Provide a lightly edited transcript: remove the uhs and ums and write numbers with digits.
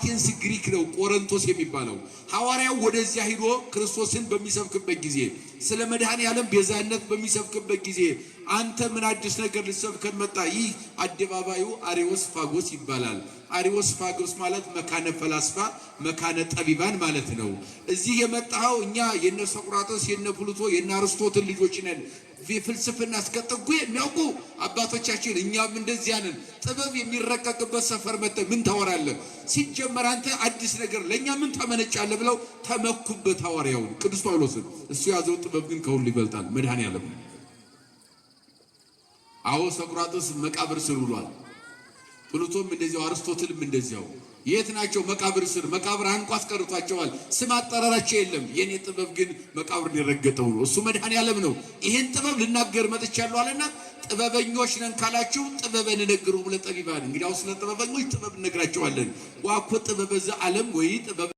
አቴንስ ግሪክ ነው ቆሮንቶስ የሚባለው ሐዋርያው ወደዚያ ሄዶ ክርስቶስን በሚሰብክበት ጊዜ ስለ መድኃኔ ዓለም ቤዛነት በሚሰብክበት ጊዜ አንተ ምን አዲስ ነገር ልትሰብከን መጣ? ይህ አደባባዩ አሪዮስፋጎስ ይባላል። አሪዮስፋጎስ ማለት መካነ ፈላስፋ መካነ ጠቢባን ማለት ነው። እዚህ የመጣው እኛ የነ ሶቅራጦስ የነ ፕሉቶ የነ አርስቶትል ልጆች ነን። ፍልስፍና አስከጠጉ የሚያውቁ አባቶቻችን እኛም እንደዚያ ነን። ጥበብ የሚረቀቅበት ሰፈር መጣ ምን ታወራለህ? ሲጀመር አንተ አዲስ ነገር ለኛ ምን ተመነጫለህ ብለው ተመኩበት ሐዋርያው ቅዱስ ጳውሎስን። እሱ ያዘው ጥበብ ግን ከሁሉ ይበልጣል መድኃኔ ዓለም። አዎ ሶቅራጦስ መቃብር ስር ውሏል። ፕሉቶም እንደዚያው አርስቶትልም እንደዚያው የት ናቸው? መቃብር ስር። መቃብር አንቋ አስቀርቷቸዋል። ስም አጠራራቸው የለም። የኔ ጥበብ ግን መቃብር ሊረገጠው ነው። እሱ መድኃኔ ዓለም ነው። ይሄን ጥበብ ልናገር መጥቻለሁ አለና ጥበበኞች ነን ካላችሁ ጥበበን ንገሩ ለጠቢባን። እንግዲያው ስለ ጥበበኞች ጥበብ እንነግራቸዋለን። ዋኮ ጥበበ ዘ ዓለም ወይ ጥበብ